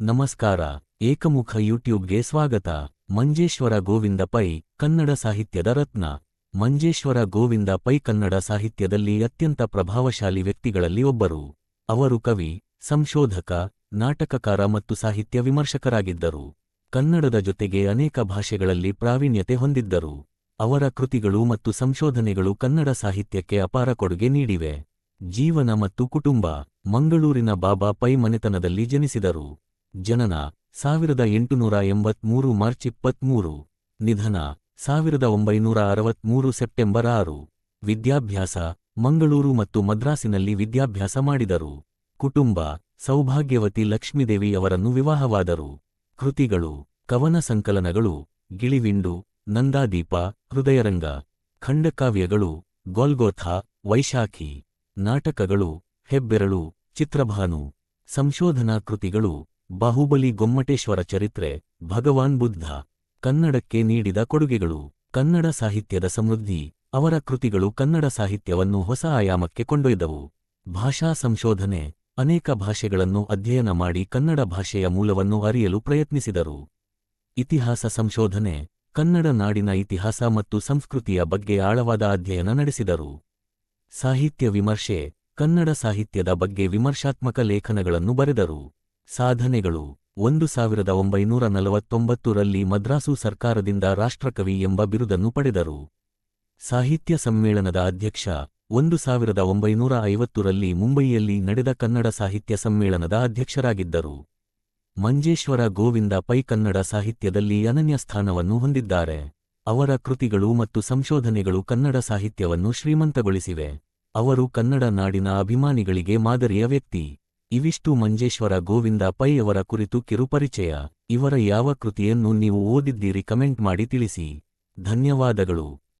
ನಮಸ್ಕಾರ. ಏಕಮುಖ ಯೂಟ್ಯೂಬ್ಗೆ ಸ್ವಾಗತ. ಮಂಜೇಶ್ವರ ಗೋವಿಂದ ಪೈ ಕನ್ನಡ ಸಾಹಿತ್ಯದ ರತ್ನ. ಮಂಜೇಶ್ವರ ಗೋವಿಂದ ಪೈ ಕನ್ನಡ ಸಾಹಿತ್ಯದಲ್ಲಿ ಅತ್ಯಂತ ಪ್ರಭಾವಶಾಲಿ ವ್ಯಕ್ತಿಗಳಲ್ಲಿ ಒಬ್ಬರು. ಅವರು ಕವಿ, ಸಂಶೋಧಕ, ನಾಟಕಕಾರ ಮತ್ತು ಸಾಹಿತ್ಯ ವಿಮರ್ಶಕರಾಗಿದ್ದರು. ಕನ್ನಡದ ಜೊತೆಗೆ ಅನೇಕ ಭಾಷೆಗಳಲ್ಲಿ ಪ್ರಾವೀಣ್ಯತೆ ಹೊಂದಿದ್ದರು. ಅವರ ಕೃತಿಗಳು ಮತ್ತು ಸಂಶೋಧನೆಗಳು ಕನ್ನಡ ಸಾಹಿತ್ಯಕ್ಕೆ ಅಪಾರ ಕೊಡುಗೆ ನೀಡಿವೆ. ಜೀವನ ಮತ್ತು ಕುಟುಂಬ. ಮಂಗಳೂರಿನ ಬಾಬಾ ಪೈ ಮನೆತನದಲ್ಲಿ ಜನಿಸಿದರು. ಜನನ 1883 ಮಾರ್ಚ್ 23. ನಿಧನ 1963 ಸೆಪ್ಟೆಂಬರ್ 6. ವಿದ್ಯಾಭ್ಯಾಸ ಮಂಗಳೂರು ಮತ್ತು ಮದ್ರಾಸಿನಲ್ಲಿ ವಿದ್ಯಾಭ್ಯಾಸ ಮಾಡಿದರು. ಕುಟುಂಬ ಸೌಭಾಗ್ಯವತಿ ಲಕ್ಷ್ಮೀದೇವಿ ಅವರನ್ನು ವಿವಾಹವಾದರು. ಕೃತಿಗಳು: ಕವನ ಸಂಕಲನಗಳು ಗಿಳಿವಿಂಡು, ನಂದಾದೀಪ, ಹೃದಯರಂಗ. ಖಂಡಕಾವ್ಯಗಳು: ಗೋಲ್ಗೋಥಾ, ವೈಶಾಖಿ. ನಾಟಕಗಳು: ಹೆಬ್ಬೆರಳು, ಚಿತ್ರಭಾನು. ಸಂಶೋಧನಾ ಕೃತಿಗಳು: ಬಾಹುಬಲಿ, ಗೊಮ್ಮಟೇಶ್ವರ ಚರಿತ್ರೆ, ಭಗವಾನ್ ಬುದ್ಧ. ಕನ್ನಡಕ್ಕೆ ನೀಡಿದ ಕೊಡುಗೆಗಳು: ಕನ್ನಡ ಸಾಹಿತ್ಯದ ಸಮೃದ್ಧಿ. ಅವರ ಕೃತಿಗಳು ಕನ್ನಡ ಸಾಹಿತ್ಯವನ್ನು ಹೊಸ ಆಯಾಮಕ್ಕೆ ಕೊಂಡೊಯ್ದವು. ಭಾಷಾ ಸಂಶೋಧನೆ: ಅನೇಕ ಭಾಷೆಗಳನ್ನು ಅಧ್ಯಯನ ಮಾಡಿ ಕನ್ನಡ ಭಾಷೆಯ ಮೂಲವನ್ನು ಅರಿಯಲು ಪ್ರಯತ್ನಿಸಿದರು. ಇತಿಹಾಸ ಸಂಶೋಧನೆ: ಕನ್ನಡ ನಾಡಿನ ಇತಿಹಾಸ ಮತ್ತು ಸಂಸ್ಕೃತಿಯ ಬಗ್ಗೆ ಆಳವಾದ ಅಧ್ಯಯನ ನಡೆಸಿದರು. ಸಾಹಿತ್ಯ ವಿಮರ್ಶೆ: ಕನ್ನಡ ಸಾಹಿತ್ಯದ ಬಗ್ಗೆ ವಿಮರ್ಶಾತ್ಮಕ ಲೇಖನಗಳನ್ನು ಬರೆದರು. ಸಾಧನೆಗಳು: 1949 ರಲ್ಲಿ ಮದ್ರಾಸು ಸರ್ಕಾರದಿಂದ ರಾಷ್ಟ್ರಕವಿ ಎಂಬ ಬಿರುದನ್ನು ಪಡೆದರು. ಸಾಹಿತ್ಯ ಸಮ್ಮೇಳನದ ಅಧ್ಯಕ್ಷ. 1950 ರಲ್ಲಿ ಮುಂಬಯಿಯಲ್ಲಿ ನಡೆದ ಕನ್ನಡ ಸಾಹಿತ್ಯ ಸಮ್ಮೇಳನದ ಅಧ್ಯಕ್ಷರಾಗಿದ್ದರು. ಮಂಜೇಶ್ವರ ಗೋವಿಂದ ಪೈ ಕನ್ನಡ ಸಾಹಿತ್ಯದಲ್ಲಿ ಅನನ್ಯ ಸ್ಥಾನವನ್ನು ಹೊಂದಿದ್ದಾರೆ. ಅವರ ಕೃತಿಗಳು ಮತ್ತು ಸಂಶೋಧನೆಗಳು ಕನ್ನಡ ಸಾಹಿತ್ಯವನ್ನು ಶ್ರೀಮಂತಗೊಳಿಸಿವೆ. ಅವರು ಕನ್ನಡ ನಾಡಿನ ಅಭಿಮಾನಿಗಳಿಗೆ ಮಾದರಿಯ ವ್ಯಕ್ತಿ. ಇವಿಷ್ಟು ಮಂಜೇಶ್ವರ ಗೋವಿಂದ ಪೈ ಅವರ ಕುರಿತು ಕಿರು ಪರಿಚಯ. ಇವರ ಯಾವ ಕೃತಿಯನ್ನು ನೀವು ಓದಿದ್ದೀರಿ ಕಮೆಂಟ್ ಮಾಡಿ ತಿಳಿಸಿ. ಧನ್ಯವಾದಗಳು.